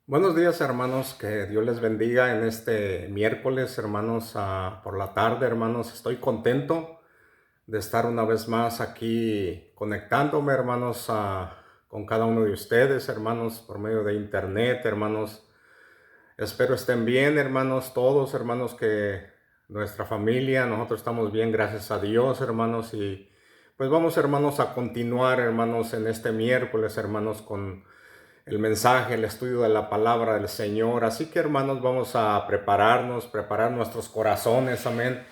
Buenos días, hermanos, que Dios les bendiga en este miércoles, hermanos, por la tarde, hermanos. Estoy contento de estar una vez más aquí conectándome, hermanos, con cada uno de ustedes, hermanos, por medio de internet, hermanos. Espero estén bien, hermanos, todos, hermanos, que nuestra familia, nosotros estamos bien, gracias a Dios, hermanos, y pues vamos, hermanos, a continuar, hermanos, en este miércoles, hermanos, con el mensaje, el estudio de la palabra del Señor. Así que, hermanos, vamos a preparar nuestros corazones, amén.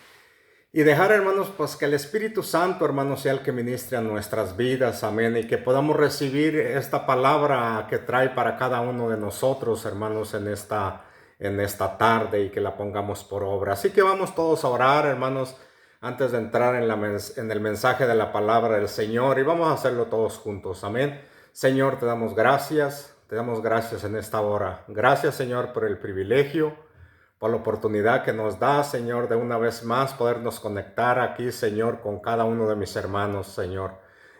Y dejar, hermanos, pues que el Espíritu Santo, hermanos, sea el que ministre a nuestras vidas, amén. Y que podamos recibir esta palabra que trae para cada uno de nosotros, hermanos, en esta tarde, y que la pongamos por obra. Así que vamos todos a orar, hermanos, antes de entrar en el mensaje de la palabra del Señor. Y vamos a hacerlo todos juntos, amén. Señor, te damos gracias en esta hora. Gracias, Señor, por el privilegio, por la oportunidad que nos da, Señor, de una vez más podernos conectar aquí, Señor, con cada uno de mis hermanos, Señor.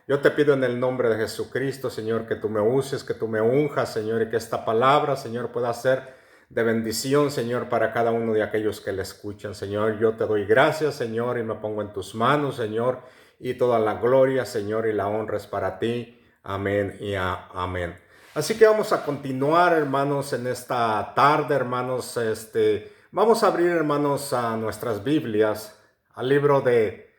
Yo te pido en el nombre de Jesucristo, Señor, que tú me uses, que tú me unjas, Señor, y que esta palabra, Señor, pueda ser de bendición, Señor, para cada uno de aquellos que le escuchan, Señor. Yo te doy gracias, Señor, y me pongo en tus manos, Señor, y toda la gloria, Señor, y la honra es para ti. Amén y amén. Así que vamos a continuar, hermanos, en esta tarde, hermanos. Vamos a abrir, hermanos, a nuestras Biblias, al libro de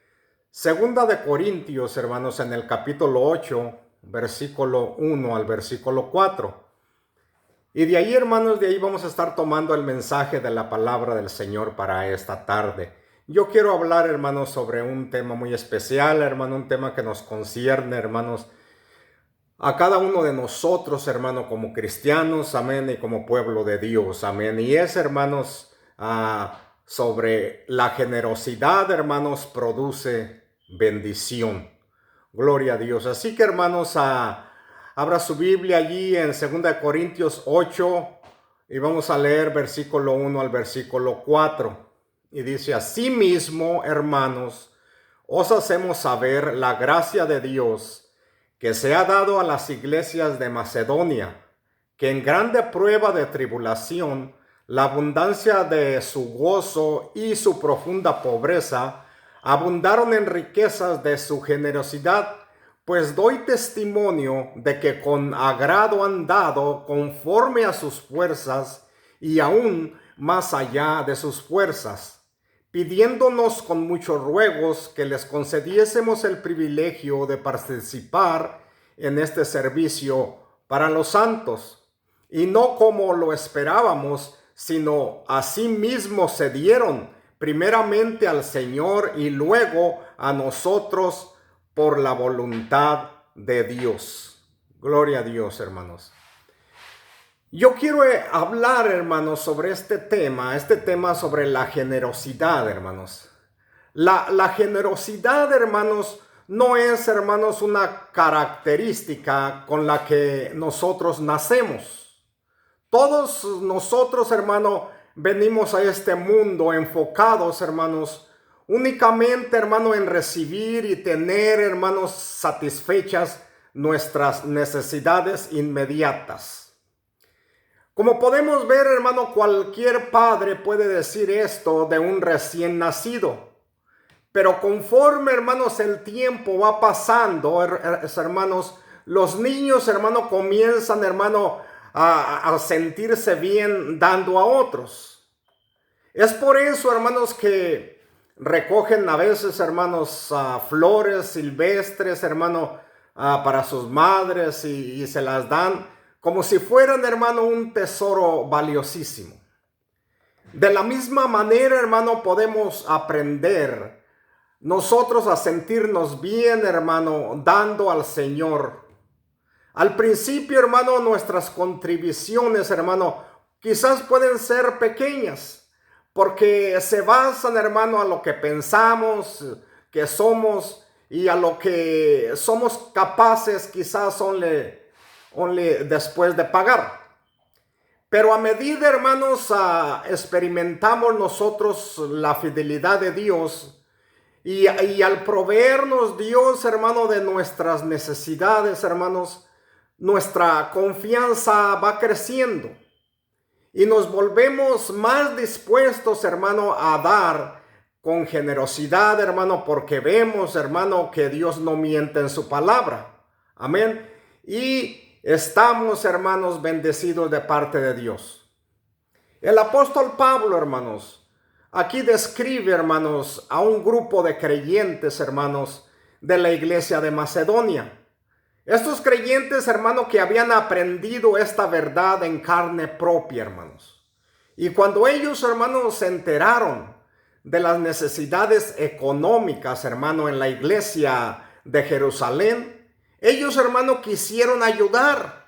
Segunda de Corintios, hermanos, en el capítulo 8, versículo 1 al versículo 4. Y de ahí, hermanos, de ahí vamos a estar tomando el mensaje de la palabra del Señor para esta tarde. Yo quiero hablar, hermanos, sobre un tema muy especial, hermano, un tema que nos concierne, hermanos, a cada uno de nosotros, hermano, como cristianos, amén, y como pueblo de Dios, amén. Y es, hermanos, sobre la generosidad, hermanos, produce bendición. Gloria a Dios. Así que, hermanos, abra su Biblia allí en 2 Corintios 8 y vamos a leer versículo 1 al versículo 4. Y dice: asimismo, hermanos, os hacemos saber la gracia de Dios que se ha dado a las iglesias de Macedonia, que en grande prueba de tribulación, la abundancia de su gozo y su profunda pobreza abundaron en riquezas de su generosidad, pues doy testimonio de que con agrado han dado conforme a sus fuerzas y aún más allá de sus fuerzas, pidiéndonos con muchos ruegos que les concediésemos el privilegio de participar en este servicio para los santos, y no como lo esperábamos, sino asimismo se dieron primeramente al Señor y luego a nosotros por la voluntad de Dios. Gloria a Dios, hermanos. Yo quiero hablar, hermanos, sobre este tema sobre la generosidad, hermanos. La generosidad, hermanos, no es, hermanos, una característica con la que nosotros nacemos. Todos nosotros, hermano, venimos a este mundo enfocados, hermanos, únicamente, hermano, en recibir y tener, hermanos, satisfechas nuestras necesidades inmediatas. Como podemos ver, hermano, cualquier padre puede decir esto de un recién nacido. Pero conforme, hermanos, el tiempo va pasando, hermanos, los niños, hermano, comienzan, hermano, a sentirse bien dando a otros. Es por eso, hermanos, que recogen a veces, hermanos, flores silvestres, hermano, para sus madres, y se las dan como si fueran, hermano, un tesoro valiosísimo. De la misma manera, hermano, podemos aprender nosotros a sentirnos bien, hermano, dando al Señor. Al principio, hermano, nuestras contribuciones, hermano, quizás pueden ser pequeñas, porque se basan, hermano, a lo que pensamos que somos y a lo que somos capaces, quizás only después de pagar. Pero a medida, hermanos, experimentamos nosotros la fidelidad de Dios, y al proveernos Dios, hermano, de nuestras necesidades, hermanos, nuestra confianza va creciendo. y nos volvemos más dispuestos, hermano, a dar con generosidad, hermano, porque vemos, hermano, que Dios no miente en su palabra. Amén. Y estamos, hermanos, bendecidos de parte de Dios. El apóstol Pablo, hermanos, aquí describe, hermanos, a un grupo de creyentes, hermanos, de la iglesia de Macedonia. Estos creyentes, hermanos, que habían aprendido esta verdad en carne propia, hermanos. Y cuando ellos, hermanos, se enteraron de las necesidades económicas, hermano, en la iglesia de Jerusalén, ellos, hermano, quisieron ayudar.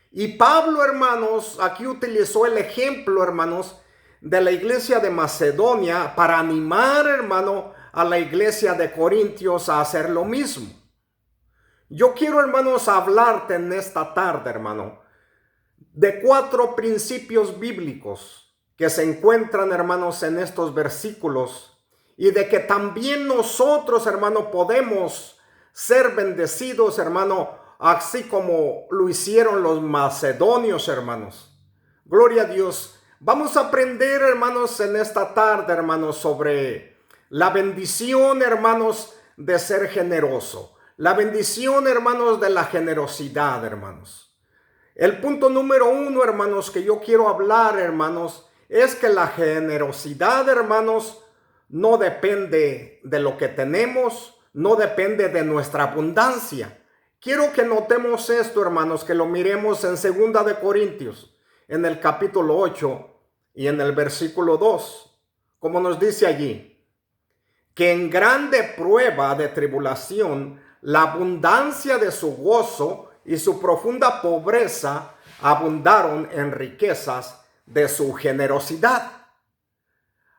Y Pablo, hermanos, aquí utilizó el ejemplo, hermanos, de la iglesia de Macedonia para animar, hermano, a la iglesia de Corintios a hacer lo mismo. Yo quiero, hermanos, hablarte en esta tarde, hermano, de 4 principios bíblicos que se encuentran, hermanos, en estos versículos, y de que también nosotros, hermano, podemos ser bendecidos, hermano, así como lo hicieron los macedonios, hermanos. Gloria a Dios. Vamos a aprender, hermanos, en esta tarde, hermanos, sobre la bendición, hermanos, de ser generoso. La bendición, hermanos, de la generosidad, hermanos. El punto número 1, hermanos, que yo quiero hablar, hermanos, es que la generosidad, hermanos, no depende de lo que tenemos, no depende de nuestra abundancia. Quiero que notemos esto, hermanos, que lo miremos en 2 de Corintios, en el capítulo 8 y en el versículo 2, como nos dice allí, que en grande prueba de tribulación, la abundancia de su gozo y su profunda pobreza abundaron en riquezas de su generosidad.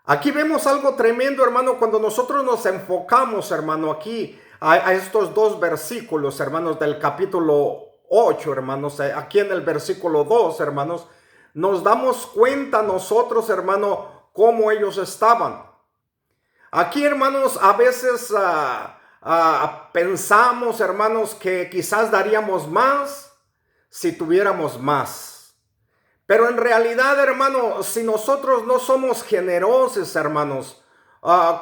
Aquí vemos algo tremendo, hermano, cuando nosotros nos enfocamos, hermano, aquí a estos 2 versículos, hermanos, del capítulo 8, hermanos, aquí en el versículo 2, hermanos, nos damos cuenta nosotros, hermano, cómo ellos estaban. Aquí, hermanos, a veces pensamos, hermanos, que quizás daríamos más si tuviéramos más. Pero en realidad, hermano, si nosotros no somos generosos, hermanos,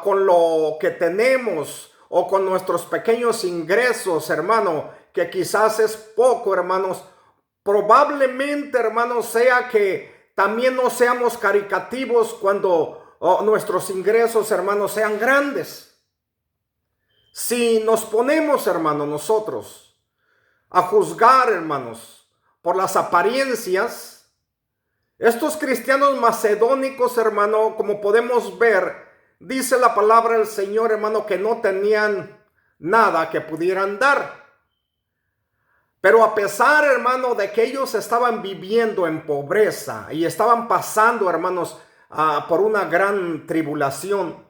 con lo que tenemos o con nuestros pequeños ingresos, hermano, que quizás es poco, hermanos, probablemente, hermanos, sea que también no seamos caritativos cuando nuestros ingresos, hermanos, sean grandes. Si nos ponemos, hermanos, nosotros a juzgar, hermanos, por las apariencias, estos cristianos macedónicos, hermano, como podemos ver, dice la palabra del Señor, hermano, que no tenían nada que pudieran dar. Pero a pesar, hermano, de que ellos estaban viviendo en pobreza y estaban pasando, hermanos, por una gran tribulación,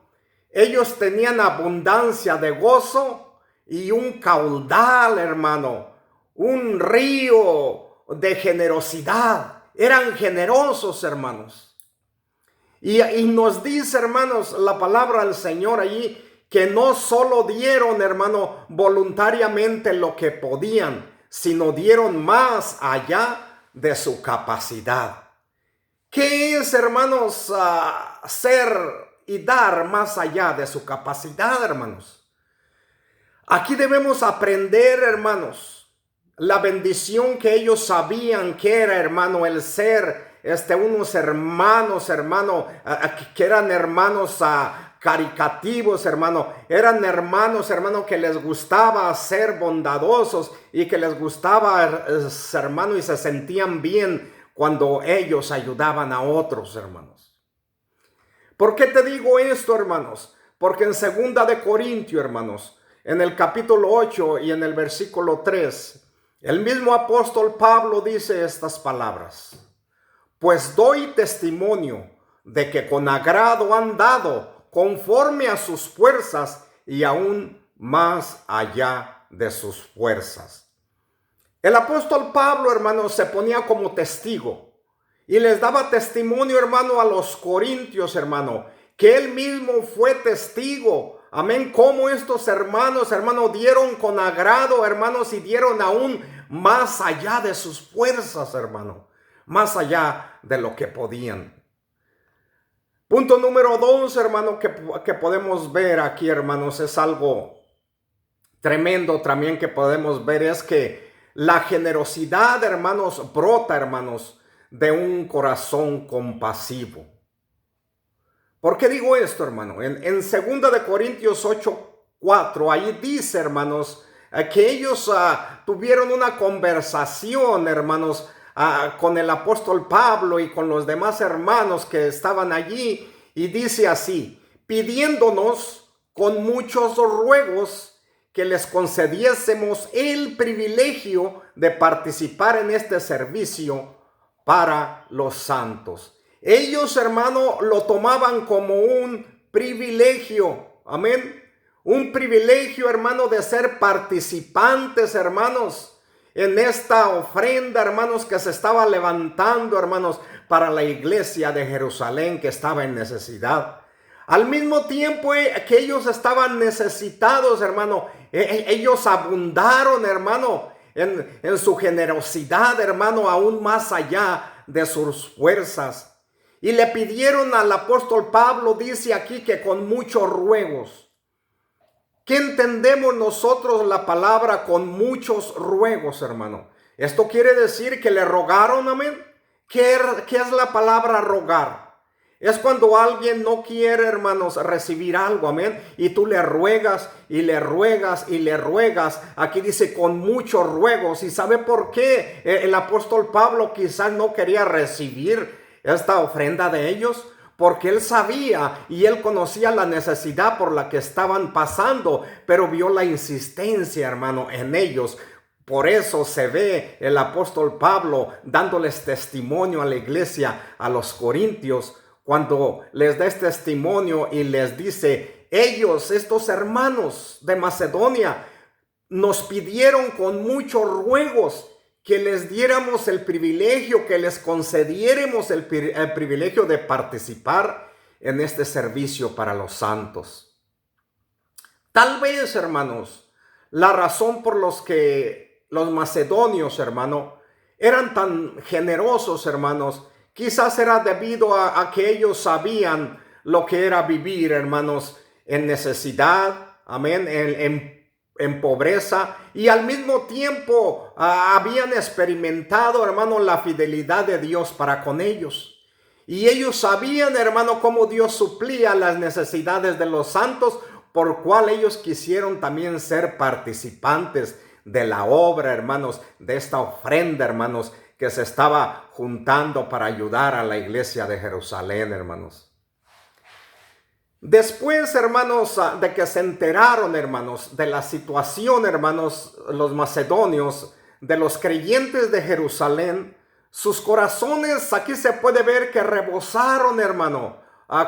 ellos tenían abundancia de gozo y un caudal, hermano, un río de generosidad. Eran generosos, hermanos. Y nos dice, hermanos, la palabra del Señor allí, que no solo dieron, hermano, voluntariamente lo que podían, sino dieron más allá de su capacidad. ¿Qué es, hermanos, hacer y dar más allá de su capacidad, hermanos? Aquí debemos aprender, hermanos, la bendición que ellos sabían que era, hermano, el ser unos hermanos, hermano, que eran hermanos caritativos, hermano. Eran hermanos, hermano, que les gustaba ser bondadosos y que les gustaba, hermano, y se sentían bien cuando ellos ayudaban a otros, hermanos. ¿Por qué te digo esto, hermanos? Porque en 2 de Corintios, hermanos, en el capítulo 8 y en el versículo 3, el mismo apóstol Pablo dice estas palabras: pues doy testimonio de que con agrado han dado conforme a sus fuerzas y aún más allá de sus fuerzas. El apóstol Pablo, hermano, se ponía como testigo y les daba testimonio, hermano, a los corintios, hermano, que él mismo fue testigo. Amén. Cómo estos hermanos, dieron con agrado, hermanos, y dieron aún más allá de sus fuerzas, hermano. más allá de lo que podían. Punto número 2, hermano, que podemos ver aquí, hermanos, es algo tremendo también que podemos ver, es que la generosidad, hermanos, brota, hermanos, de un corazón compasivo. ¿Por qué digo esto, hermano? En 2 de Corintios 8:4, ahí dice, hermanos, que ellos tuvieron una conversación, hermanos, con el apóstol Pablo y con los demás hermanos que estaban allí, y dice así: pidiéndonos con muchos ruegos que les concediésemos el privilegio de participar en este servicio para los santos. Ellos, hermano, lo tomaban como un privilegio, amén. Un privilegio, hermano, de ser participantes, hermanos, en esta ofrenda, hermanos, que se estaba levantando, hermanos, para la iglesia de Jerusalén que estaba en necesidad. Al mismo tiempo que ellos estaban necesitados, hermano, ellos abundaron, hermano, en su generosidad, hermano, aún más allá de sus fuerzas. Y le pidieron al apóstol Pablo, dice aquí, que con muchos ruegos. ¿Qué entendemos nosotros la palabra con muchos ruegos, hermano? Esto quiere decir que le rogaron, amén. ¿Qué es la palabra rogar? Es cuando alguien no quiere, hermanos, recibir algo, amén. Y tú le ruegas y le ruegas y le ruegas. Aquí dice con muchos ruegos. ¿Y sabe por qué el apóstol Pablo quizás no quería recibir esta ofrenda de ellos? Porque él sabía y él conocía la necesidad por la que estaban pasando, pero vio la insistencia, hermano, en ellos. Por eso se ve el apóstol Pablo dándoles testimonio a la iglesia, a los corintios, cuando les da este testimonio y les dice: ellos, estos hermanos de Macedonia, nos pidieron con muchos ruegos que les diéramos el privilegio, que les concediéramos el privilegio de participar en este servicio para los santos. Tal vez, hermanos, la razón por los que los macedonios, hermano, eran tan generosos, hermanos, quizás era debido a que ellos sabían lo que era vivir, hermanos, en necesidad, amén, en pobreza, y al mismo tiempo habían experimentado, hermano, la fidelidad de Dios para con ellos. Y ellos sabían, hermano, cómo Dios suplía las necesidades de los santos, por cual ellos quisieron también ser participantes de la obra, hermanos, de esta ofrenda, hermanos, que se estaba juntando para ayudar a la iglesia de Jerusalén, hermanos. Después, hermanos, de que se enteraron, hermanos, de la situación, hermanos, los macedonios, de los creyentes de Jerusalén, sus corazones, aquí se puede ver que rebosaron, hermano,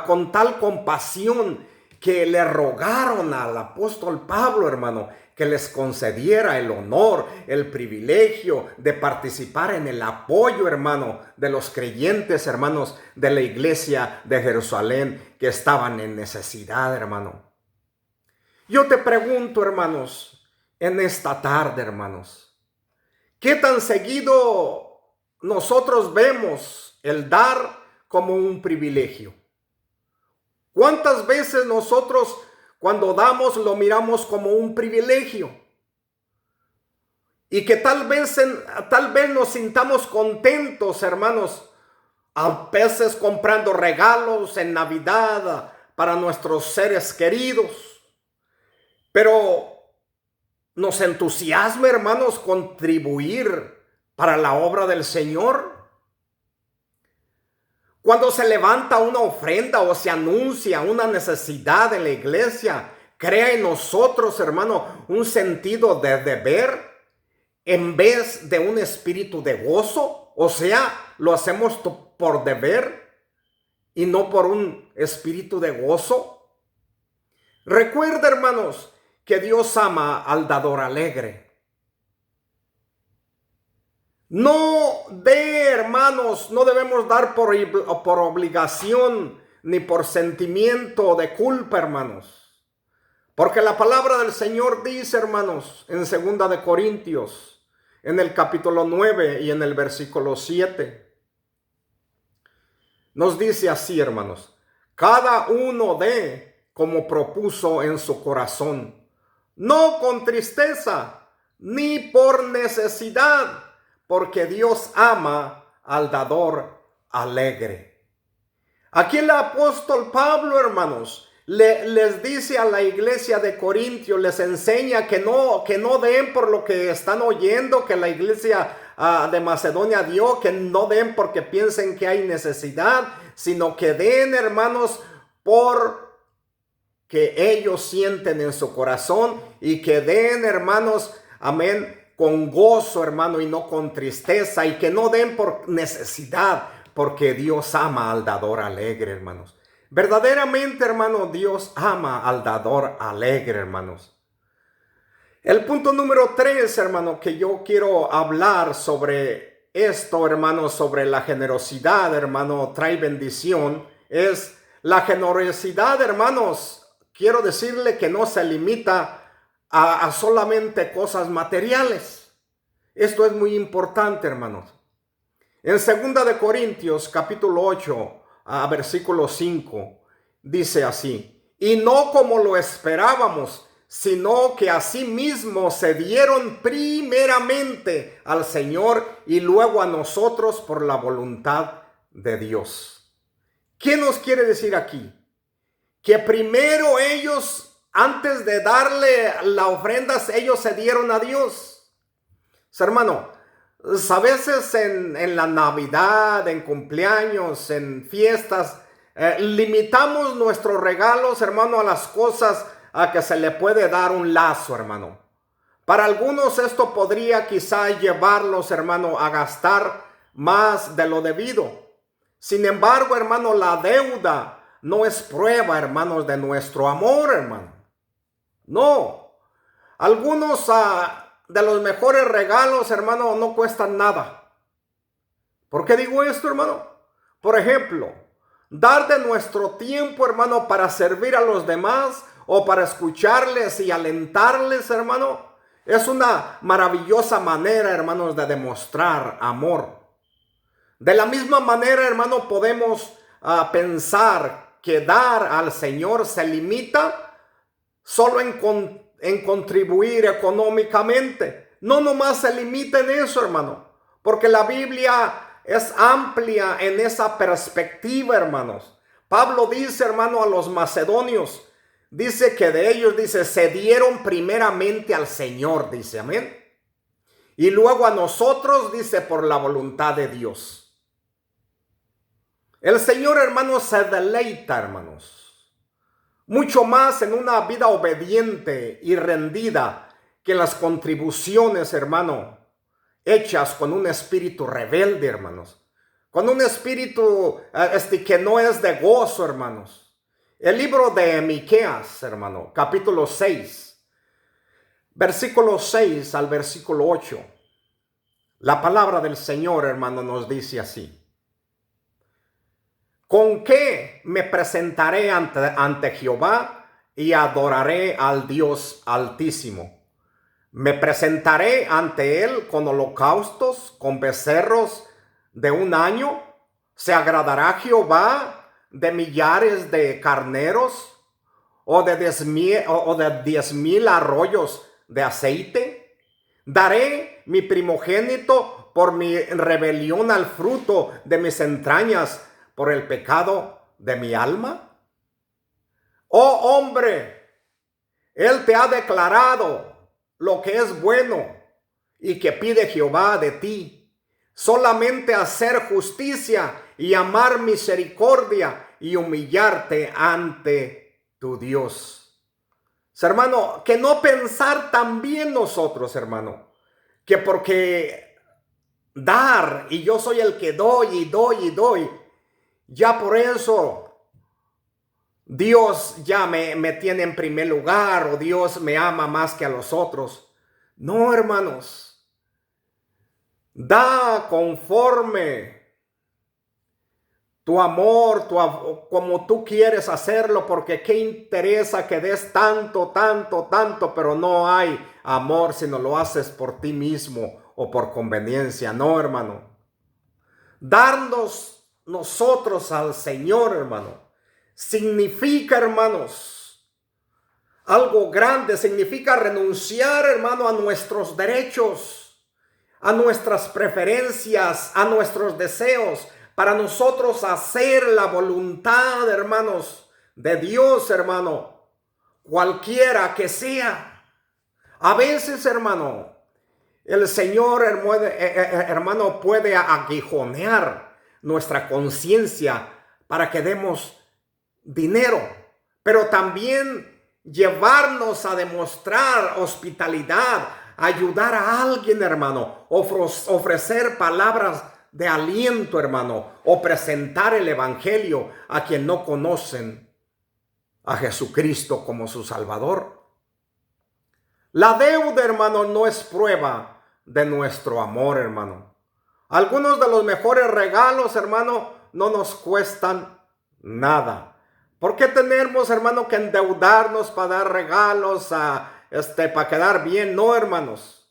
con tal compasión que le rogaron al apóstol Pablo, hermano, que les concediera el honor, el privilegio de participar en el apoyo, hermano, de los creyentes, hermanos, de la iglesia de Jerusalén que estaban en necesidad, hermano. Yo te pregunto, hermanos, en esta tarde, hermanos, ¿qué tan seguido nosotros vemos el dar como un privilegio? ¿Cuántas veces nosotros, cuando damos, lo miramos como un privilegio? Y que tal vez nos sintamos contentos, hermanos, a veces comprando regalos en Navidad para nuestros seres queridos. Pero nos entusiasma, hermanos, contribuir para la obra del Señor. Cuando se levanta una ofrenda o se anuncia una necesidad en la iglesia, crea en nosotros, hermano, un sentido de deber en vez de un espíritu de gozo. O sea, lo hacemos por deber y no por un espíritu de gozo. Recuerda, hermanos, que Dios ama al dador alegre. No hermanos, no debemos dar por obligación ni por sentimiento de culpa, hermanos. Porque la palabra del Señor dice, hermanos, en 2 de Corintios, en el capítulo 9 y en el versículo 7. Nos dice así, hermanos: cada uno dé como propuso en su corazón, no con tristeza ni por necesidad, porque Dios ama al dador alegre. Aquí el apóstol Pablo, hermanos, les dice a la iglesia de Corintios, les enseña que no den por lo que están oyendo, que la iglesia de Macedonia dio, que no den porque piensen que hay necesidad, sino que den, hermanos, por que ellos sienten en su corazón, y que den, hermanos, amén, con gozo, hermano, y no con tristeza, y que no den por necesidad, porque Dios ama al dador alegre, hermanos. Verdaderamente, hermano, Dios ama al dador alegre, hermanos. El punto número 3, hermano, que yo quiero hablar sobre esto, hermano, sobre la generosidad, hermano, trae bendición, es la generosidad, hermanos. Quiero decirle que no se limita a solamente cosas materiales. Esto es muy importante, hermanos. En 2 de Corintios, capítulo 8, versículo 5, dice así: y no como lo esperábamos, sino que asimismo se dieron primeramente al Señor y luego a nosotros por la voluntad de Dios. ¿Qué nos quiere decir aquí? Que primero ellos, antes de darle la ofrenda, ellos se dieron a Dios. Hermano, a veces en la Navidad, en cumpleaños, en fiestas, limitamos nuestros regalos, hermano, a las cosas a que se le puede dar un lazo, hermano. Para algunos esto podría quizá llevarlos, hermano, a gastar más de lo debido. Sin embargo, hermano, la deuda no es prueba, hermanos, de nuestro amor, hermano. No. Algunos de los mejores regalos, hermano, no cuestan nada. ¿Por qué digo esto, hermano? Por ejemplo, dar de nuestro tiempo, hermano, para servir a los demás o para escucharles y alentarles, hermano, es una maravillosa manera, hermanos, de demostrar amor. De la misma manera, hermano, podemos pensar que dar al Señor se limita solo en contribuir económicamente. No nomás se limita en eso, hermano, porque la Biblia es amplia en esa perspectiva, hermanos. Pablo dice, hermano, a los macedonios, dice que de ellos, dice, se dieron primeramente al Señor, dice, amén. Y luego a nosotros, dice, por la voluntad de Dios. El Señor, hermanos, se deleita, hermanos, mucho más en una vida obediente y rendida que en las contribuciones, hermano, hechas con un espíritu rebelde, hermanos, con un espíritu que no es de gozo, hermanos. El libro de Miqueas, hermano, capítulo 6, versículo 6 al versículo 8. La palabra del Señor, hermano, nos dice así: ¿con qué me presentaré ante Jehová y adoraré al Dios Altísimo? Me presentaré ante él con holocaustos, con becerros de un año. ¿Se agradará Jehová de millares de carneros o de 10,000 arroyos de aceite? ¿Daré mi primogénito por mi rebelión al fruto de mis entrañas, por el pecado de mi alma? Oh hombre, él te ha declarado lo que es bueno y que pide Jehová de ti, solamente hacer justicia y amar misericordia y humillarte ante tu Dios. Hermano, que no pensar también nosotros, hermano, que porque dar y yo soy el que doy y doy y doy, ya por eso Dios ya me tiene en primer lugar, o Dios me ama más que a los otros. No, hermanos. Da conforme tu amor, como tú quieres hacerlo, porque qué interesa que des tanto, tanto, tanto, pero no hay amor si no lo haces por ti mismo o por conveniencia. No, hermano. Darnos nosotros al Señor, hermano, significa, hermanos, algo grande. Significa renunciar, hermano, a nuestros derechos, a nuestras preferencias, a nuestros deseos, para nosotros hacer la voluntad, hermanos, de Dios, hermano, cualquiera que sea. A veces, hermano, el Señor, hermano, puede aguijonear nuestra conciencia para que demos dinero, pero también llevarnos a demostrar hospitalidad, ayudar a alguien, hermano, ofrecer palabras de aliento, hermano, o presentar el evangelio a quien no conocen a Jesucristo como su Salvador. La deuda, hermano, no es prueba de nuestro amor, hermano. Algunos de los mejores regalos, hermano, no nos cuestan nada. ¿Por qué tenemos, hermano, que endeudarnos para dar regalos para quedar bien? No, hermanos.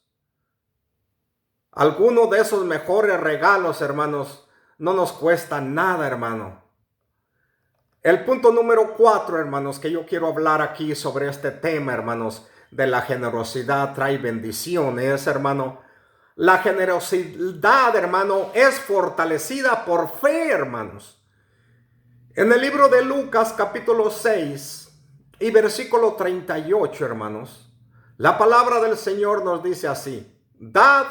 Algunos de esos mejores regalos, hermanos, no nos cuestan nada, hermano. El punto número 4, hermanos, que yo quiero hablar aquí sobre este tema, hermanos, de la generosidad trae bendiciones, hermano. La generosidad, hermano, es fortalecida por fe, hermanos. En el libro de Lucas, capítulo 6 y versículo 38, hermanos, la palabra del Señor nos dice así: dad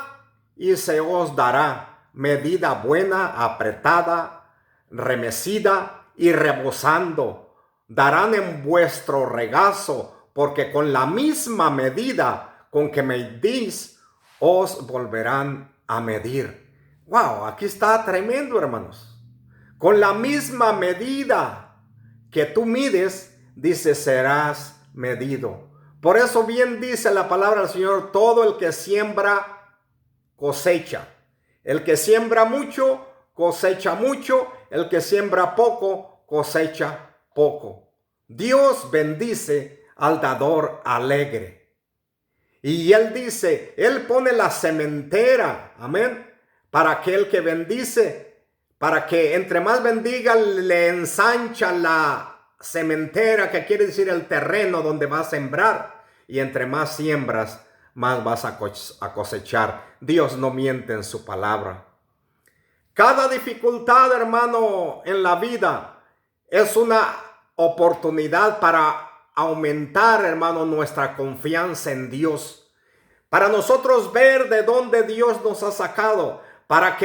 y se os dará, medida buena, apretada, remecida y rebosando, darán en vuestro regazo, porque con la misma medida con que medís, os volverán a medir. Wow, aquí está tremendo, hermanos. Con la misma medida que tú mides, dice, serás medido. Por eso bien dice la palabra del Señor: todo el que siembra, cosecha. El que siembra mucho, cosecha mucho. El que siembra poco, cosecha poco. Dios bendice al dador alegre. Y Él dice, Él pone la sementera, amén, para aquel que bendice, para que entre más bendiga le ensancha la sementera, que quiere decir el terreno donde va a sembrar. Y entre más siembras, más vas a cosechar. Dios no miente en su palabra. Cada dificultad, hermano, en la vida es una oportunidad para aumentar, hermano, nuestra confianza en Dios. Para nosotros ver de dónde Dios nos ha sacado. Para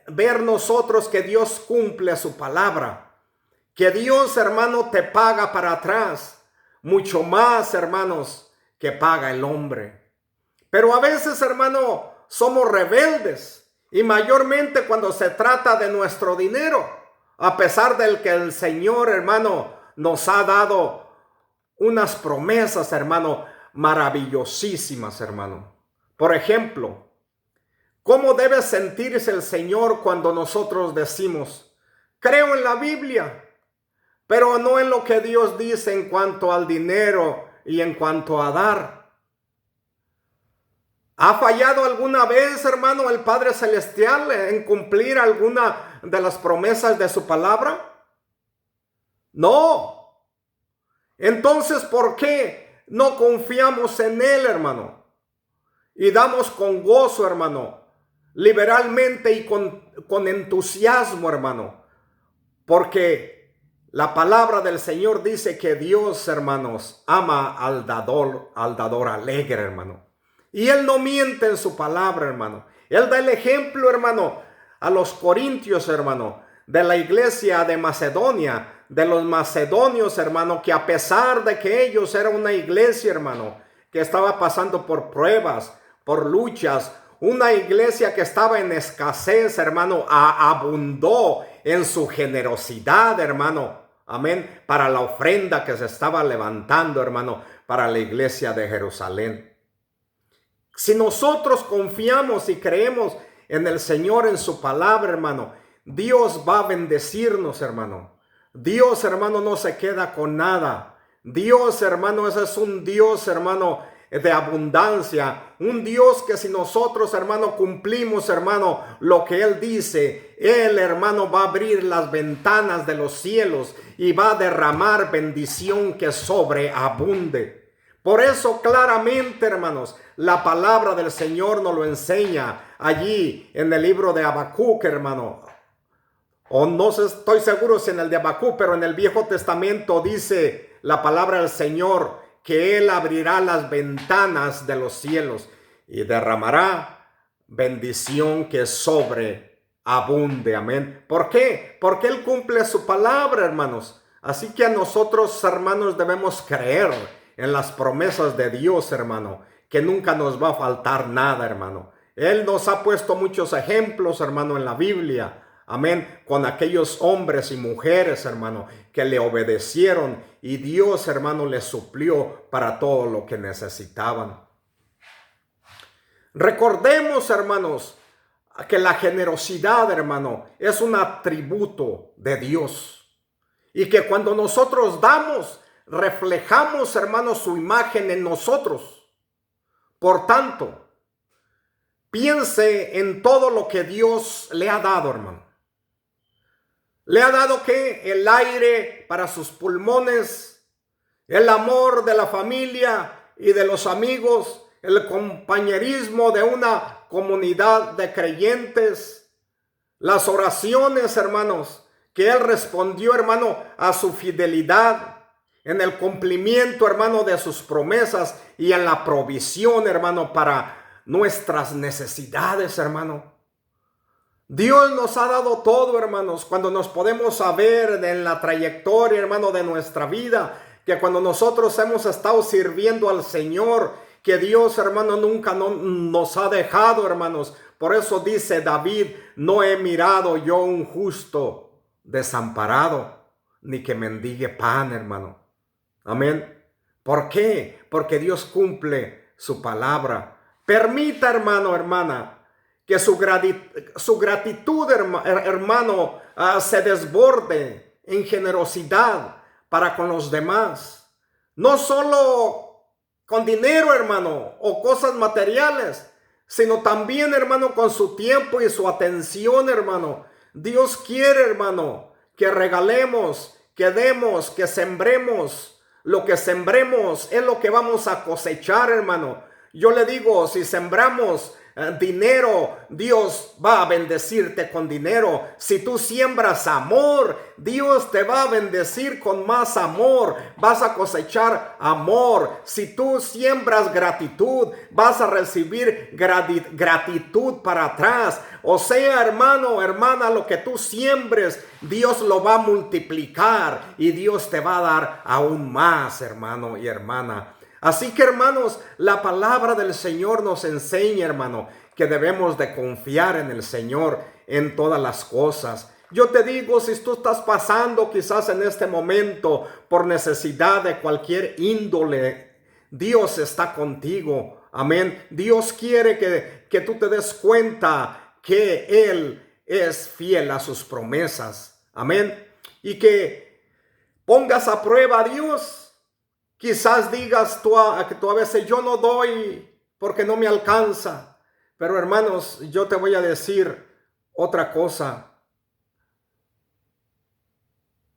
ver nosotros que Dios cumple su palabra. Que Dios, hermano, te paga para atrás. Mucho más, hermanos, que paga el hombre. Pero a veces, hermano, somos rebeldes. Y mayormente cuando se trata de nuestro dinero. A pesar del que el Señor, hermano, nos ha dado unas promesas, hermano, maravillosísimas, hermano. Por ejemplo, ¿cómo debe sentirse el Señor cuando nosotros decimos, creo en la Biblia, pero no en lo que Dios dice en cuanto al dinero y en cuanto a dar? ¿Ha fallado alguna vez, hermano, el Padre Celestial en cumplir alguna de las promesas de su palabra? No. Entonces, ¿por qué no confiamos en Él, hermano? Y damos con gozo, hermano, liberalmente y con entusiasmo, hermano. Porque la palabra del Señor dice que Dios, hermanos, ama al dador alegre, hermano. Y Él no miente en su palabra, hermano. Él da el ejemplo, hermano, a los corintios, hermano, de la iglesia de Macedonia, de los macedonios, hermano, que a pesar de que ellos eran una iglesia, hermano, que estaba pasando por pruebas, por luchas, una iglesia que estaba en escasez, hermano, abundó en su generosidad, hermano. Amén. Para la ofrenda que se estaba levantando, hermano, para la iglesia de Jerusalén. Si nosotros confiamos y creemos en el Señor, en su palabra, hermano, Dios va a bendecirnos, hermano. Dios, hermano, no se queda con nada. Dios, hermano, ese es un Dios, hermano, de abundancia. Un Dios que si nosotros, hermano, cumplimos, hermano, lo que Él dice, Él, hermano, va a abrir las ventanas de los cielos y va a derramar bendición que sobreabunde. Por eso claramente, hermanos, la palabra del Señor nos lo enseña allí en el libro de Habacuc, hermano. O no estoy seguro si en el de Habacuc, pero en el Viejo Testamento dice la palabra del Señor que Él abrirá las ventanas de los cielos y derramará bendición que sobreabunde. Amén. ¿Por qué? Porque Él cumple su palabra, hermanos. Así que a nosotros, hermanos, debemos creer en las promesas de Dios, hermano, que nunca nos va a faltar nada, hermano. Él nos ha puesto muchos ejemplos, hermano, en la Biblia. Amén, con aquellos hombres y mujeres, hermano, que le obedecieron y Dios, hermano, les suplió para todo lo que necesitaban. Recordemos, hermanos, que la generosidad, hermano, es un atributo de Dios y que cuando nosotros damos, reflejamos, hermano, su imagen en nosotros. Por tanto, piense en todo lo que Dios le ha dado, hermano. Le ha dado que el aire para sus pulmones, el amor de la familia y de los amigos, el compañerismo de una comunidad de creyentes, las oraciones, hermanos, que Él respondió, hermano, a su fidelidad, en el cumplimiento, hermano, de sus promesas y en la provisión, hermano, para nuestras necesidades, hermano. Dios nos ha dado todo, hermanos, cuando nos podemos saber en la trayectoria, hermano, de nuestra vida, que cuando nosotros hemos estado sirviendo al Señor, que Dios, hermano, nunca nos ha dejado, hermanos. Por eso dice David, no he mirado yo un justo desamparado, ni que mendigue pan, hermano. Amén. ¿Por qué? Porque Dios cumple su palabra. Permita, hermano, hermana, que su gratitud, hermano, se desborde en generosidad para con los demás. No solo con dinero, hermano, o cosas materiales, sino también, hermano, con su tiempo y su atención, hermano. Dios quiere, hermano, que regalemos, que demos, que sembremos. Lo que sembremos es lo que vamos a cosechar, hermano. Yo le digo, si sembramos dinero, Dios va a bendecirte con dinero. Si tú siembras amor, Dios te va a bendecir con más amor. Vas a cosechar amor. Si tú siembras gratitud, vas a recibir gratitud para atrás. O sea, hermano, hermana, lo que tú siembres, Dios lo va a multiplicar y Dios te va a dar aún más, hermano y hermana. Así que, hermanos, la palabra del Señor nos enseña, hermano, que debemos de confiar en el Señor en todas las cosas. Yo te digo, si tú estás pasando quizás en este momento por necesidad de cualquier índole, Dios está contigo. Amén. Dios quiere que tú te des cuenta que Él es fiel a sus promesas. Amén. Y que pongas a prueba a Dios. Quizás digas tú a veces, yo no doy porque no me alcanza. Pero hermanos, yo te voy a decir otra cosa.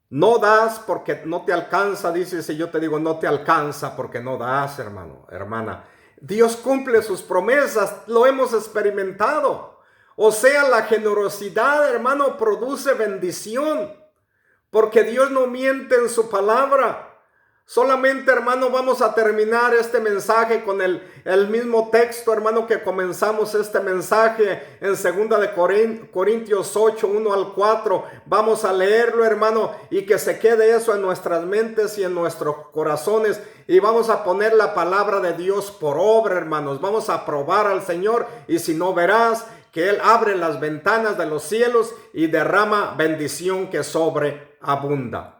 No das porque no te alcanza, dices, y yo te digo, no te alcanza porque no das, hermano, hermana. Dios cumple sus promesas, lo hemos experimentado. O sea, la generosidad, hermano, produce bendición, porque Dios no miente en su palabra. Solamente, hermano, vamos a terminar este mensaje con el mismo texto, hermano, que comenzamos este mensaje en 2 de Corintios 8, 1 al 4. Vamos a leerlo, hermano, y que se quede eso en nuestras mentes y en nuestros corazones. Y vamos a poner la palabra de Dios por obra, hermanos. Vamos a probar al Señor, y si no, verás que Él abre las ventanas de los cielos y derrama bendición que sobreabunda.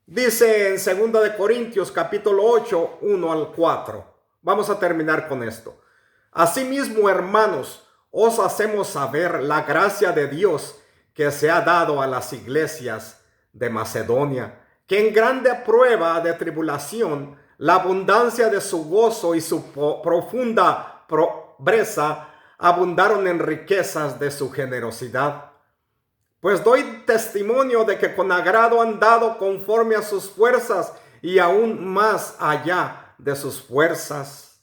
Dice en 2 de Corintios capítulo 8, 1 al 4. Vamos a terminar con esto. Asimismo, hermanos, os hacemos saber la gracia de Dios que se ha dado a las iglesias de Macedonia, que en grande prueba de tribulación, la abundancia de su gozo y su profunda pobreza abundaron en riquezas de su generosidad. Pues doy testimonio de que con agrado han dado conforme a sus fuerzas y aún más allá de sus fuerzas,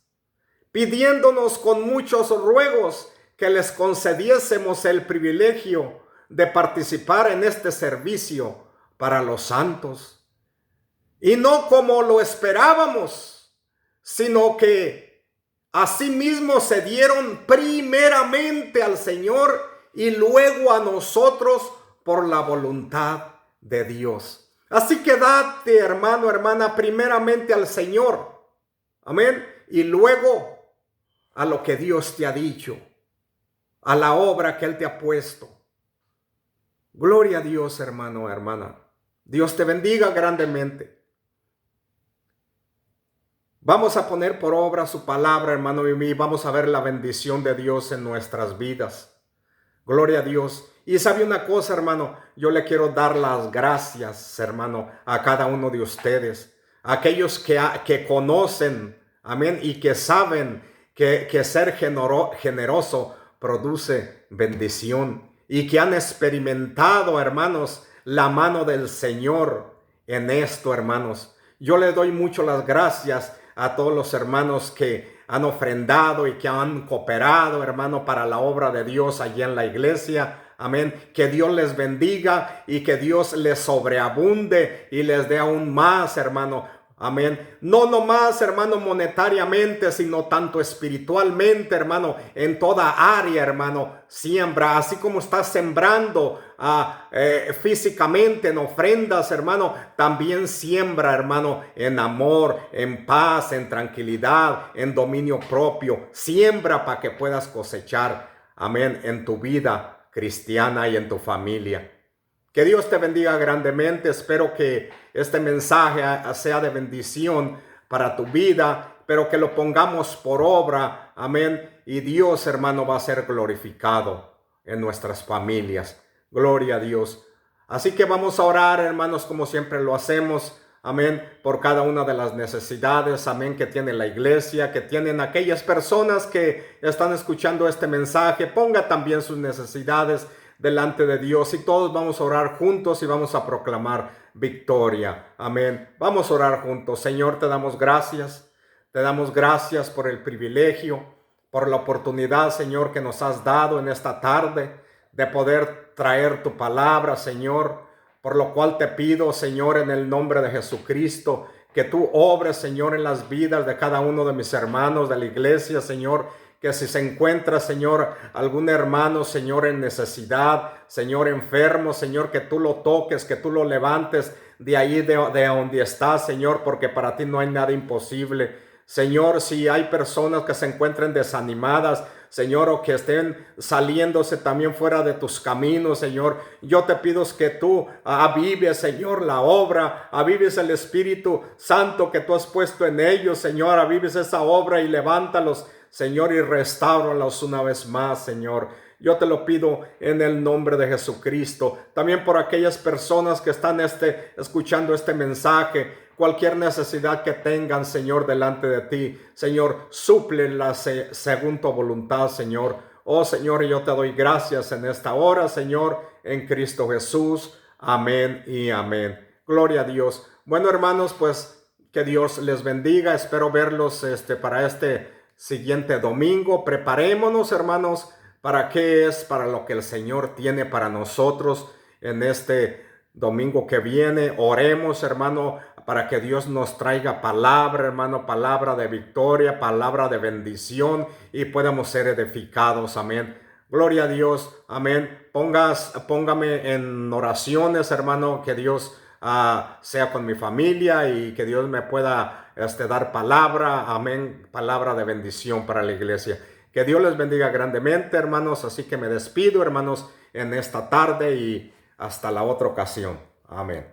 pidiéndonos con muchos ruegos que les concediésemos el privilegio de participar en este servicio para los santos. Y no como lo esperábamos, sino que asimismo se dieron primeramente al Señor y luego a nosotros por la voluntad de Dios. Así que date, hermano, hermana, primeramente al Señor. Amén. Y luego a lo que Dios te ha dicho, a la obra que Él te ha puesto. Gloria a Dios, hermano, hermana. Dios te bendiga grandemente. Vamos a poner por obra su palabra, hermano, y vamos a ver la bendición de Dios en nuestras vidas. Gloria a Dios. Y sabe una cosa, hermano, yo le quiero dar las gracias, hermano, a cada uno de ustedes, a aquellos que conocen, amén, y que saben que ser generoso produce bendición y que han experimentado, hermanos, la mano del Señor en esto, hermanos. Yo le doy mucho las gracias a todos los hermanos que han ofrendado y que han cooperado, hermano, para la obra de Dios allí en la iglesia. Amén. Que Dios les bendiga y que Dios les sobreabunde y les dé aún más, hermano. Amén. No nomás, hermano, monetariamente, sino tanto espiritualmente, hermano, en toda área, hermano. Siembra, así como estás sembrando físicamente en ofrendas, hermano, también siembra, hermano, en amor, en paz, en tranquilidad, en dominio propio. Siembra para que puedas cosechar, amén, en tu vida cristiana y en tu familia. Que Dios te bendiga grandemente. Espero que este mensaje sea de bendición para tu vida, pero que lo pongamos por obra. Amén. Y Dios, hermano, va a ser glorificado en nuestras familias. Gloria a Dios. Así que vamos a orar, hermanos, como siempre lo hacemos. Amén. Por cada una de las necesidades, amén, que tiene la iglesia, que tienen aquellas personas que están escuchando este mensaje. Ponga también sus necesidades delante de Dios y todos vamos a orar juntos y vamos a proclamar victoria. Amén. Vamos a orar juntos. Señor, te damos gracias. Te damos gracias por el privilegio, por la oportunidad, Señor, que nos has dado en esta tarde de poder traer tu palabra, Señor, por lo cual te pido, Señor, en el nombre de Jesucristo, que tú obres, Señor, en las vidas de cada uno de mis hermanos de la iglesia, Señor, que si se encuentra, Señor, algún hermano, Señor, en necesidad, Señor, enfermo, Señor, que tú lo toques, que tú lo levantes de ahí de donde está, Señor, porque para ti no hay nada imposible. Señor, si hay personas que se encuentren desanimadas, Señor, o que estén saliéndose también fuera de tus caminos, Señor, yo te pido que tú avives, Señor, la obra, avives el Espíritu Santo que tú has puesto en ellos, Señor, avives esa obra y levántalos, Señor, y restáuralos una vez más, Señor. Yo te lo pido en el nombre de Jesucristo. También por aquellas personas que están escuchando este mensaje, cualquier necesidad que tengan, Señor, delante de ti, Señor, súplela según tu voluntad, Señor. Oh, Señor, yo te doy gracias en esta hora, Señor, en Cristo Jesús. Amén y amén. Gloria a Dios. Bueno, hermanos, pues que Dios les bendiga. Espero verlos para este siguiente domingo. Preparémonos, hermanos, para lo que el Señor tiene para nosotros en este domingo que viene. Oremos, hermano, para que Dios nos traiga palabra, hermano, palabra de victoria, palabra de bendición y podamos ser edificados. Amén. Gloria a Dios. Amén. Póngame en oraciones, hermano, que Dios sea con mi familia y que Dios me pueda dar palabra, amén, palabra de bendición para la iglesia. Que Dios les bendiga grandemente, hermanos, así que me despido, hermanos, en esta tarde y hasta la otra ocasión. Amén.